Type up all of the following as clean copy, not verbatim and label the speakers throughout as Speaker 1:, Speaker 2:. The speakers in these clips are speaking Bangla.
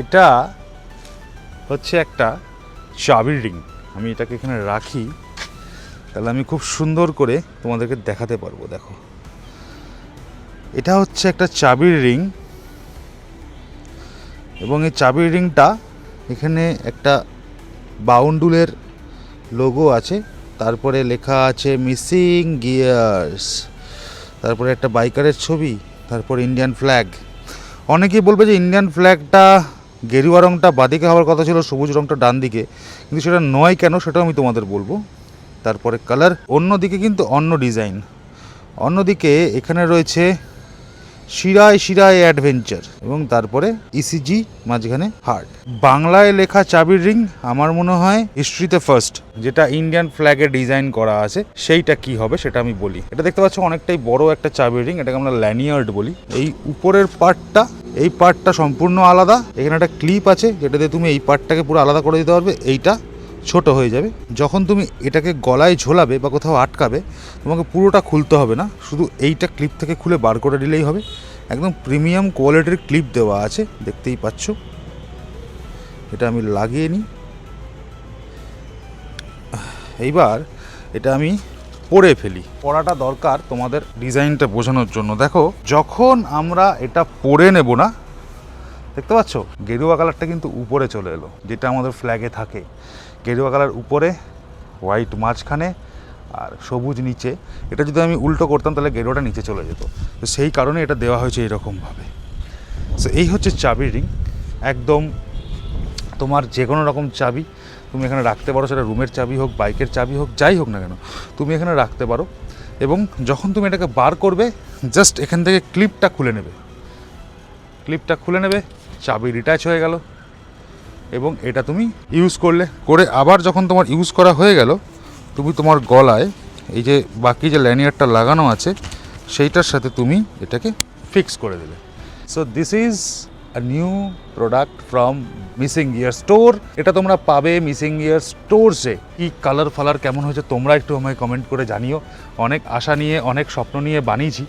Speaker 1: এটা হচ্ছে একটা চাবির রিং। আমি এটাকে এখানে রাখি, তাহলে আমি খুব সুন্দর করে তোমাদেরকে দেখাতে পারবো। দেখো, এটা হচ্ছে একটা চাবির রিং, এবং এই চাবির রিংটা এখানে একটা বাউন্ডুলের লোগো আছে, তারপরে লেখা আছে মিসিং গিয়ার্স, তারপরে একটা বাইকারের ছবি, তারপর ইন্ডিয়ান ফ্ল্যাগ। অনেকেই বলবে যে ইন্ডিয়ান ফ্ল্যাগটা গেরুয়া রঙটা বাঁদিকে হওয়ার কথা ছিল, সবুজ রঙটা ডান দিকে, কিন্তু সেটা নয় কেন সেটাও আমি তোমাদের বলবো। তারপরে কালার অন্যদিকে কিন্তু অন্য ডিজাইন, অন্যদিকে এখানে রয়েছে শিরায় শিরায় অ্যাডভেঞ্চার, এবং তারপরে ইসিজি মাঝখানে হার্ট। বাংলায় লেখা চাবির রিং আমার মনে হয় হিস্ট্রিতে ফার্স্ট, যেটা ইন্ডিয়ান ফ্ল্যাগে ডিজাইন করা আছে, সেইটা কি হবে সেটা আমি বলি। এটা দেখতে পাচ্ছ অনেকটাই বড় একটা চাবির রিং, এটাকে আমরা ল্যানিয়ার্ড বলি। এই উপরের পার্টটা, এই পার্টটা সম্পূর্ণ আলাদা, এখানে একটা ক্লিপ আছে যেটাতে তুমি এই পার্টটাকে পুরো আলাদা করে দিতে পারবে, এইটা ছোট হয়ে যাবে। যখন তুমি এটাকে গলায় ঝোলাবে বা কোথাও আটকাবে, তোমাকে পুরোটা খুলতে হবে না, শুধু এইটা ক্লিপ থেকে খুলে বার করে দিলেই হবে। একদম প্রিমিয়াম কোয়ালিটির ক্লিপ দেওয়া আছে, দেখতেই পাচ্ছ। এটা আমি লাগিয়ে নিই। এইবার এটা আমি পরে ফেলি। পরাটা দরকার তোমাদের ডিজাইনটা বোঝানোর জন্য। দেখো, যখন আমরা এটা পরে নেব না, দেখতে পাচ্ছ গেরুয়া কালারটা কিন্তু উপরে চলে এলো, যেটা আমাদের ফ্ল্যাগে থাকে। গেরুয়া কালার উপরে, হোয়াইট মাঝখানে, আর সবুজ নিচে। এটা যদি আমি উল্টো করতাম তাহলে গেরুয়াটা নিচে চলে যেত, তো সেই কারণে এটা দেওয়া হয়েছে এরকমভাবে। সো এই হচ্ছে চাবির রিং। একদম তোমার যে কোনো রকম চাবি তুমি এখানে রাখতে পারো, সেটা রুমের চাবি হোক, বাইকের চাবি হোক, যাই হোক না কেন তুমি এখানে রাখতে পারো। এবং যখন তুমি এটাকে বার করবে, জাস্ট এখান থেকে ক্লিপটা খুলে নেবে, ক্লিপটা খুলে নেবে, চাবি ডিট্যাচ হয়ে গেল, এবং এটা তুমি ইউজ করে আবার যখন তোমার ইউজ করা হয়ে গেল, তুমি তোমার গলায় এই যে বাকি যে ল্যানিয়ারটা লাগানো আছে সেইটার সাথে তুমি এটাকে ফিক্স করে দেবে। So this is a new product from missing gear store. এটা তোমরা পাবে মিসিং গিয়ার স্টোরসে। কি কালার ফালার কেমন হয়েছে তোমরা একটু আমায় কমেন্ট করে জানিও। অনেক আশা নিয়ে, অনেক স্বপ্ন নিয়ে বানিয়েছি,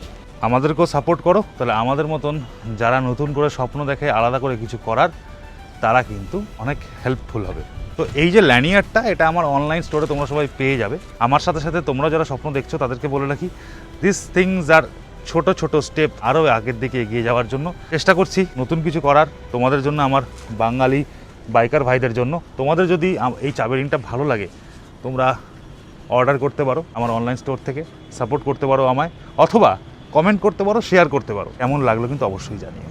Speaker 1: আমাদেরকেও সাপোর্ট করো, তাহলে আমাদের মতন যারা নতুন করে স্বপ্ন দেখে আলাদা করে কিছু করার, তারা কিন্তু অনেক হেল্পফুল হবে। তো এই যে ল্যানিয়ারটা, এটা আমার অনলাইন স্টোরে তোমরা সবাই পেয়ে যাবে। আমার সাথে সাথে তোমরা যারা স্বপ্ন দেখছো তাদেরকে বলে রাখি, দিস থিংস আর ছোট ছোট স্টেপ আরও আগের দিকে এগিয়ে যাওয়ার জন্য চেষ্টা করছি নতুন কিছু করার তোমাদের জন্য, আমার বাঙালি বাইকার ভাইদের জন্য। তোমাদের যদি এই চাবি রিংটা ভালো লাগে, তোমরা অর্ডার করতে পারো আমার অনলাইন স্টোর থেকে, সাপোর্ট করতে পারো আমায়, অথবা কমেন্ট করতে পারো, শেয়ার করতে পারো। কেমন লাগলো কিন্তু অবশ্যই জানিও।